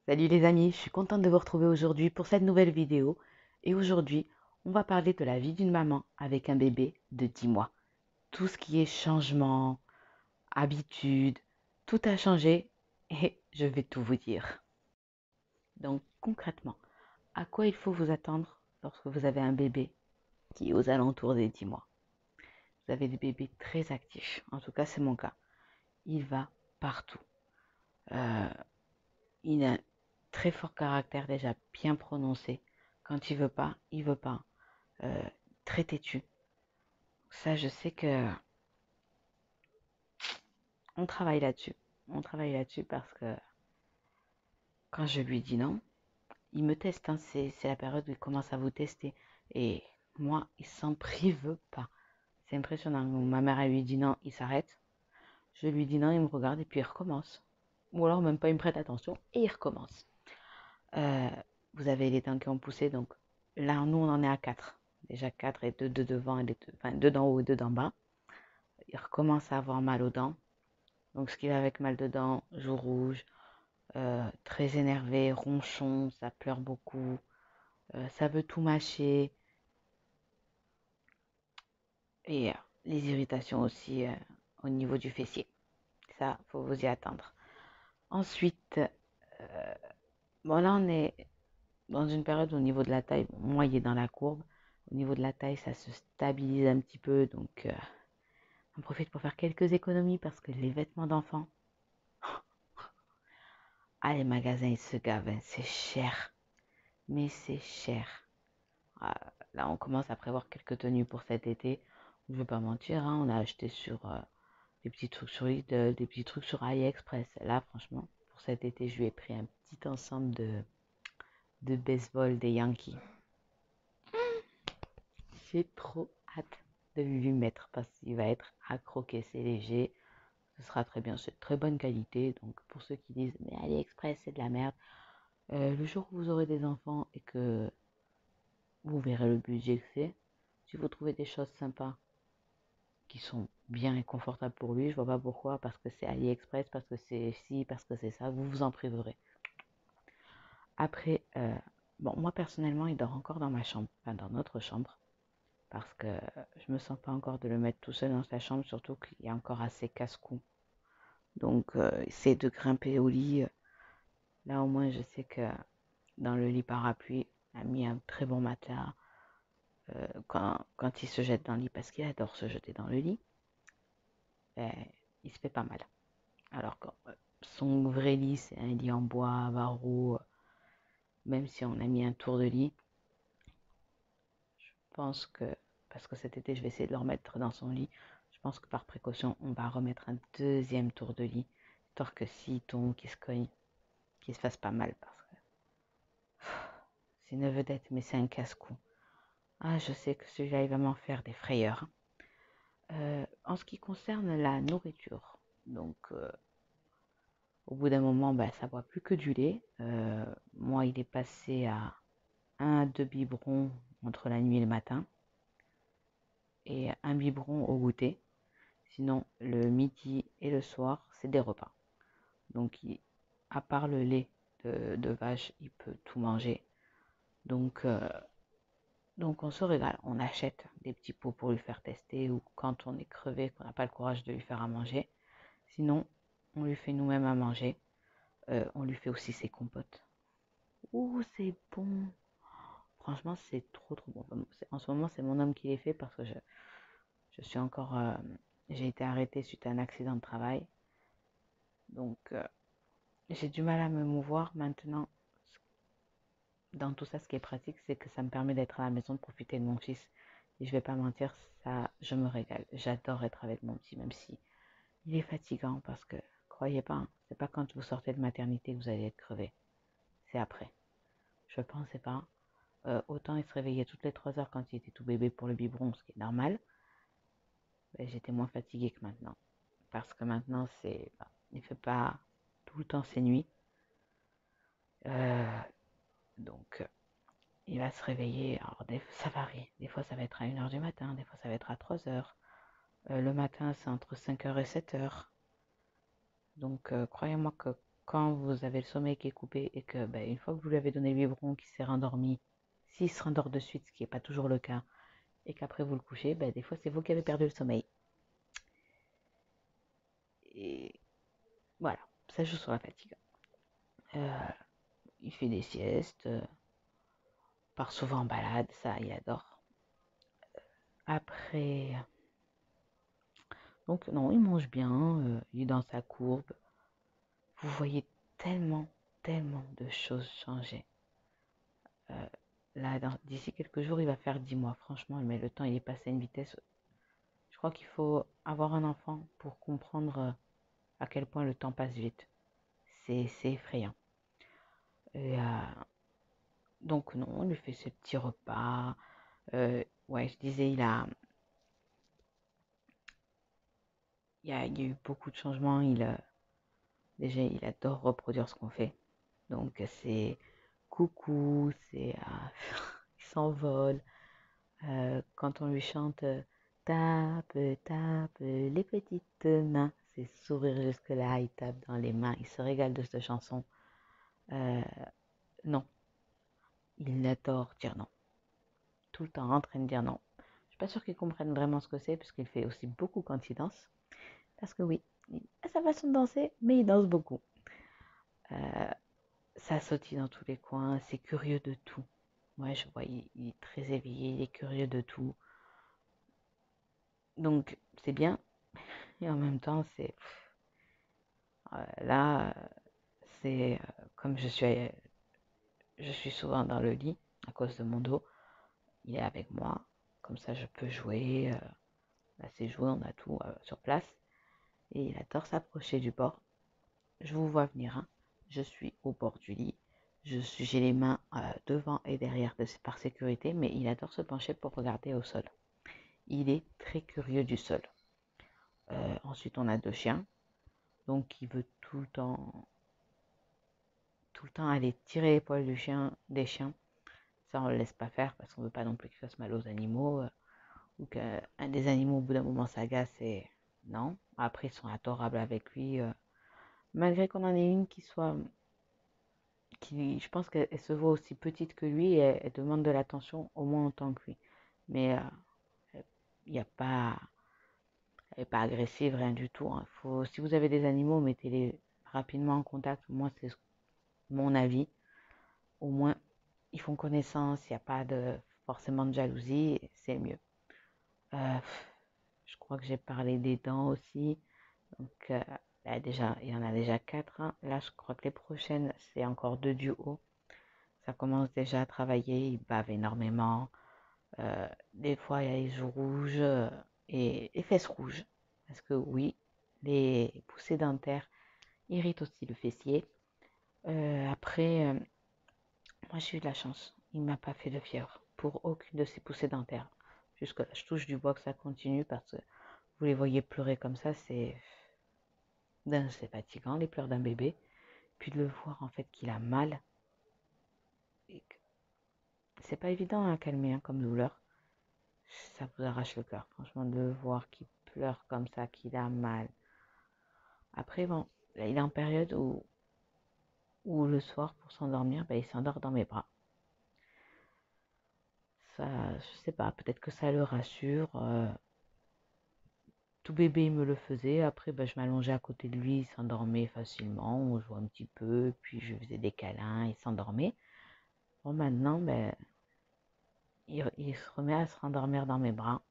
Salut les amis, je suis contente de vous retrouver aujourd'hui pour cette nouvelle vidéo. Et aujourd'hui, on va parler de la vie d'une maman avec un bébé de 10 mois. Tout ce qui est changement, habitude, tout a changé et je vais tout vous dire. Donc concrètement, à quoi il faut vous attendre lorsque vous avez un bébé qui est aux alentours des 10 mois? Vous avez des bébés très actifs, en tout cas c'est mon cas. Il va partout. Euh, il a un très fort caractère déjà bien prononcé. Quand il veut pas, il veut pas. euh, Très têtu. Ça, je sais que on travaille là-dessus. On travaille là-dessus parce que quand je lui dis non, il me teste. Hein. C'est la période où il commence à vous tester. Et moi, il s'en prive pas. C'est impressionnant. Ma mère, elle lui dit non, il s'arrête. Je lui dis non, il me regarde et puis il recommence. Ou alors même pas, il me prête attention et il recommence. Euh, Vous avez les dents qui ont poussé, donc là, nous, on en est à 4. Déjà 4 et 2 de devant et enfin, 2 d'en haut et 2 d'en bas. Il recommence à avoir mal aux dents. Donc, ce qui va avec mal de dents, joues rouges, très énervé, ronchon, ça pleure beaucoup, ça veut tout mâcher. Et les irritations aussi au niveau du fessier. Ça, faut vous y attendre. Ensuite, bon là, on est dans une période au niveau de la taille. Bon, moi, il est dans la courbe. Au niveau de la taille, ça se stabilise un petit peu. Donc, on profite pour faire quelques économies parce que les vêtements d'enfants, ah, les magasins, ils se gavent. Hein, c'est cher. Mais c'est cher. Ah, là, on commence à prévoir quelques tenues pour cet été. Je ne vais pas mentir, hein, on a acheté sur des petits trucs sur Lidl, des petits trucs sur AliExpress. Là, franchement, pour cet été, je lui ai pris un petit ensemble de baseball des Yankees. J'ai trop hâte de lui mettre parce qu'il va être accroqué, c'est léger. Ce sera très bien, c'est de très bonne qualité. Donc, pour ceux qui disent, mais AliExpress, c'est de la merde. Le jour où vous aurez des enfants et que vous verrez le budget que c'est, si vous trouvez des choses sympas qui sont bien et confortables pour lui. Je vois pas pourquoi, parce que c'est AliExpress, parce que c'est ci, parce que c'est ça, vous vous en priverez. Après, bon, moi personnellement, il dort encore dans ma chambre, enfin dans notre chambre, parce que je me sens pas encore de le mettre tout seul dans sa chambre, surtout qu'il est encore assez casse-cou. Donc, essayer de grimper au lit. Là, au moins, je sais que dans le lit parapluie, il a mis un très bon matelas. Quand il se jette dans le lit, parce qu'il adore se jeter dans le lit, ben, il se fait pas mal. Alors que son vrai lit, c'est un lit en bois, à barreaux. Même si on a mis un tour de lit, je pense que, parce que cet été, je vais essayer de le remettre dans son lit, je pense que par précaution, on va remettre un deuxième tour de lit, histoire que s'il tombe, qu'il se cogne, qu'il se fasse pas mal, parce que c'est une vedette, mais c'est un casse-cou. Ah, je sais que celui-là, il va m'en faire des frayeurs. En ce qui concerne la nourriture, donc au bout d'un moment, ben, ça ne boit plus que du lait. Moi, il est passé à un à deux biberons entre la nuit et le matin et un biberon au goûter. Sinon, le midi et le soir, c'est des repas. Donc, à part le lait de vache, il peut tout manger. Donc, donc, on se régale. On achète des petits pots pour lui faire tester ou quand on est crevé, qu'on n'a pas le courage de lui faire à manger. Sinon, on lui fait nous-mêmes à manger. On lui fait aussi ses compotes. Ouh, c'est bon. Franchement, c'est trop trop bon. En ce moment, c'est mon homme qui les fait parce que je suis encore. J'ai été arrêtée suite à un accident de travail. Donc, j'ai du mal à me mouvoir. Maintenant, dans tout ça, ce qui est pratique, c'est que ça me permet d'être à la maison, de profiter de mon fils. Et je vais pas mentir, ça, je me régale. J'adore être avec mon petit, même si il est fatigant parce que, croyez pas, hein, c'est pas quand vous sortez de maternité que vous allez être crevé. C'est après. Je pensais pas. Autant il se réveillait toutes les 3 heures quand il était tout bébé pour le biberon, ce qui est normal. Ben, j'étais moins fatiguée que maintenant. Parce que maintenant, il ne fait pas tout le temps ses nuits. Euh, donc, il va se réveiller. Alors, ça varie. Des fois, ça va être à 1 heure du matin. Des fois, ça va être à 3 heures. Le matin, c'est entre 5 heures et 7 heures. Donc, croyez-moi que quand vous avez le sommeil qui est coupé et que une fois que vous lui avez donné le biberon, qu'il s'est rendormi, s'il se rendort de suite, ce qui n'est pas toujours le cas, et qu'après vous le couchez, des fois c'est vous qui avez perdu le sommeil. Et voilà, ça joue sur la fatigue. Il fait des siestes, part souvent en balade, ça il adore. Après, donc non, il mange bien, il est dans sa courbe. Vous voyez tellement, tellement de choses changer. Là, d'ici quelques jours, il va faire 10 mois, franchement, mais le temps, il est passé à une vitesse. Je crois qu'il faut avoir un enfant pour comprendre à quel point le temps passe vite. C'est effrayant. Et, donc non, on lui fait ses petits repas. Ouais, je disais, il y a eu beaucoup de changements. Déjà, il adore reproduire ce qu'on fait. Donc c'est coucou, il s'envole. Quand on lui chante tape, tape les petites mains, c'est sourire jusque-là, il tape dans les mains, il se régale de cette chanson. Non, il adore dire non. Tout le temps en train de dire non. Je suis pas sûre qu'il comprenne vraiment ce que c'est, parce qu'il fait aussi beaucoup quand il danse. Parce que oui, il a sa façon de danser, mais il danse beaucoup. Ça sautille dans tous les coins, c'est curieux de tout. Moi, je vois, il est très éveillé, il est curieux de tout. Donc, c'est bien. Et en même temps, là, c'est comme je suis souvent dans le lit à cause de mon dos. Il est avec moi. Comme ça, je peux jouer. Là, c'est joué, on a tout sur place. Et il adore s'approcher du bord. Je vous vois venir, hein. Je suis au bord du lit. J'ai les mains devant et derrière par sécurité, mais il adore se pencher pour regarder au sol. Il est très curieux du sol. Ensuite, on a 2 chiens. Donc, il veut tout le temps aller tirer les poils des chiens. Ça, on ne le laisse pas faire parce qu'on ne veut pas non plus qu'il fasse mal aux animaux. Ou qu'un des animaux, au bout d'un moment, s'agace et non. Après, ils sont adorables avec lui. Malgré qu'on en ait une je pense qu'elle se voit aussi petite que lui et elle demande de l'attention au moins autant que lui. Mais il n'y a pas, elle n'est pas agressive, rien du tout, hein. Si vous avez des animaux, mettez-les rapidement en contact. Moi, c'est mon avis. Au moins, ils font connaissance, il n'y a pas forcément de jalousie, c'est mieux. Je crois que j'ai parlé des dents aussi. Donc, il y en a déjà 4, hein. Là, je crois que les prochaines, c'est encore 2 du haut. Ça commence déjà à travailler, il bave énormément. Des fois, il y a les joues rouges et les fesses rouges. Parce que oui, les poussées dentaires irritent aussi le fessier. Après, moi j'ai eu de la chance. Il ne m'a pas fait de fièvre pour aucune de ces poussées dentaires. Jusque là, je touche du bois que ça continue parce que vous les voyez pleurer comme ça, c'est fatigant les pleurs d'un bébé. Puis de le voir en fait qu'il a mal. C'est pas évident à calmer hein, comme douleur. Ça vous arrache le cœur, franchement, de le voir qu'il pleure comme ça, qu'il a mal. Après, bon, là, il est en période où le soir, pour s'endormir, il s'endort dans mes bras. Ça, je sais pas, peut-être que ça le rassure. Tout bébé, il me le faisait. Après, je m'allongeais à côté de lui, il s'endormait facilement. On jouait un petit peu, puis je faisais des câlins, il s'endormait. Bon, maintenant, il se remet à se rendormir dans mes bras.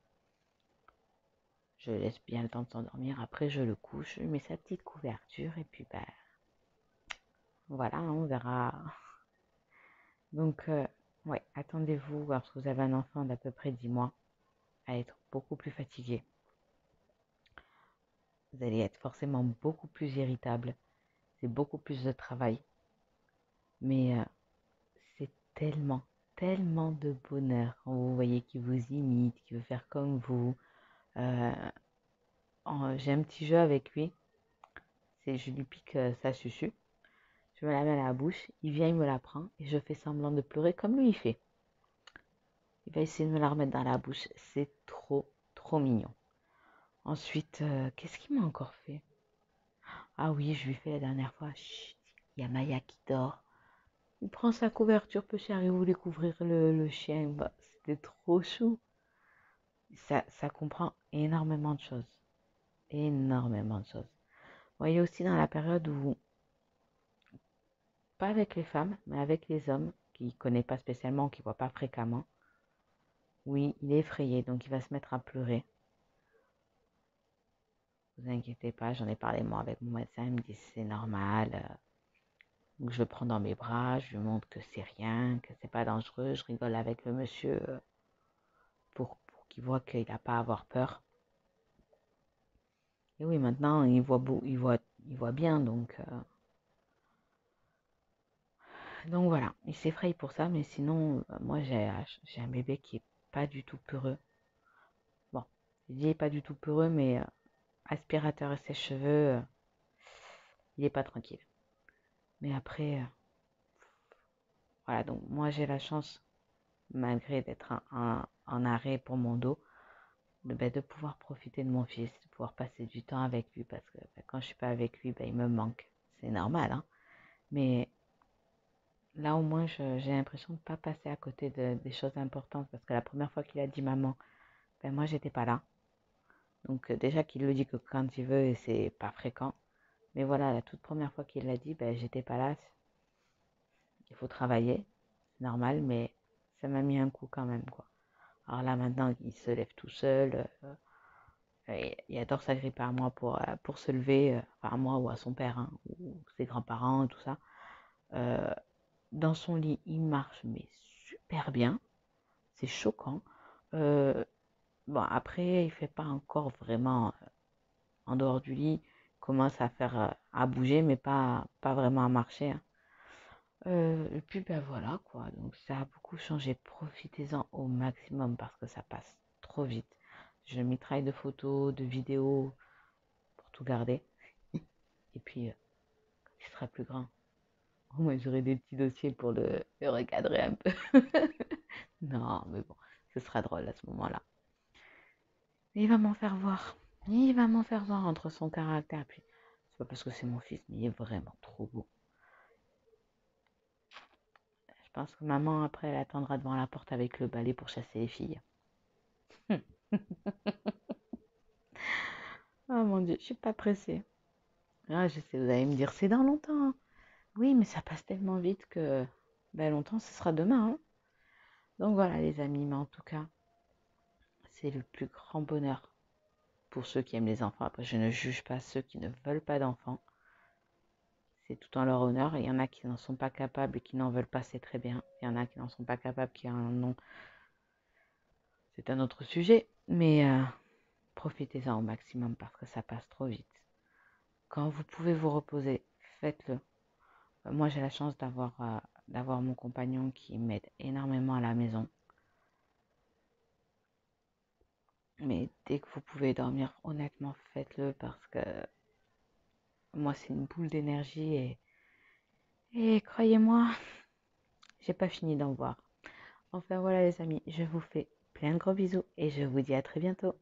Je laisse bien le temps de s'endormir. Après, je le couche, je mets sa petite couverture, et puis, voilà, on verra. Donc, ouais, attendez-vous, lorsque vous avez un enfant d'à peu près 10 mois, à être beaucoup plus fatigué. Vous allez être forcément beaucoup plus irritable. C'est beaucoup plus de travail. Mais c'est tellement, tellement de bonheur quand vous voyez qu'il vous imite, qu'il veut faire comme vous. Euh, j'ai un petit jeu avec lui. Je lui pique sa susu. Je me la mets à la bouche. Il vient, il me la prend. Et je fais semblant de pleurer comme lui il fait. Il va essayer de me la remettre dans la bouche. C'est trop, trop mignon. Ensuite, qu'est-ce qu'il m'a encore fait? Ah oui, je lui fais la dernière fois. Chut, Il y a Maya qui dort. Il prend sa couverture, petit, arrive à découvrir le chien. Bah, c'était trop chou. Ça comprend énormément de choses. Énormément de choses. Vous voyez aussi dans la période où, pas avec les femmes, mais avec les hommes, qu'il ne connaît pas spécialement, qu'il ne voit pas fréquemment, oui, il est effrayé, donc il va se mettre à pleurer. Vous inquiétez pas, j'en ai parlé moi avec mon médecin, il me dit c'est normal. Donc je le prends dans mes bras, je lui montre que c'est rien, que c'est pas dangereux, je rigole avec le monsieur pour qu'il voit qu'il n'a pas à avoir peur. Et oui, maintenant il voit bien, donc voilà, il s'effraie pour ça, mais sinon moi j'ai un bébé qui est pas du tout peureux. Bon, je dis pas du tout peureux, mais aspirateur et sèche-cheveux, il est pas tranquille. Mais après, voilà, donc moi j'ai la chance, malgré d'être en arrêt pour mon dos, de pouvoir profiter de mon fils, de pouvoir passer du temps avec lui, parce que quand je suis pas avec lui, il me manque. C'est normal, hein. Mais là au moins j'ai l'impression de ne pas passer à côté des choses importantes, parce que la première fois qu'il a dit maman, moi j'étais pas là. Donc déjà qu'il le dit que quand il veut, et c'est pas fréquent. Mais voilà, la toute première fois qu'il l'a dit, j'étais pas là. Il faut travailler, c'est normal, mais ça m'a mis un coup quand même, quoi. Alors là, maintenant, il se lève tout seul. Il adore s'agripper à moi pour se lever, enfin à moi ou à son père, hein, ou ses grands-parents, et tout ça. Euh, dans son lit, il marche, mais super bien. C'est choquant. Euh, bon, après, il fait pas encore vraiment en dehors du lit. Il commence à faire, à bouger, mais pas vraiment à marcher, hein. Et puis voilà quoi, donc ça a beaucoup changé. Profitez-en au maximum parce que ça passe trop vite. Je mitraille de photos, de vidéos pour tout garder. Et puis quand il sera plus grand, au moins j'aurai des petits dossiers pour le recadrer un peu. Non, mais bon, ce sera drôle à ce moment-là. Il va m'en faire voir. Il va m'en faire voir entre son caractère. Puis c'est pas parce que c'est mon fils, mais il est vraiment trop beau. Je pense que maman, après, elle attendra devant la porte avec le balai pour chasser les filles. Oh mon Dieu, je suis pas pressée. Ah, je sais, vous allez me dire, c'est dans longtemps, hein. Oui, mais ça passe tellement vite que longtemps, ce sera demain, hein. Donc voilà, les amis, mais en tout cas, c'est le plus grand bonheur pour ceux qui aiment les enfants. Après, je ne juge pas ceux qui ne veulent pas d'enfants. C'est tout en leur honneur. Il y en a qui n'en sont pas capables et qui n'en veulent pas, c'est très bien. Il y en a qui n'en sont pas capables, qui en ont. C'est un autre sujet, mais profitez-en au maximum parce que ça passe trop vite. Quand vous pouvez vous reposer, faites-le. Moi, j'ai la chance d'avoir mon compagnon qui m'aide énormément à la maison. Mais dès que vous pouvez dormir, honnêtement, faites-le parce que moi, c'est une boule d'énergie et croyez-moi, j'ai pas fini d'en voir. Enfin voilà les amis, je vous fais plein de gros bisous et je vous dis à très bientôt.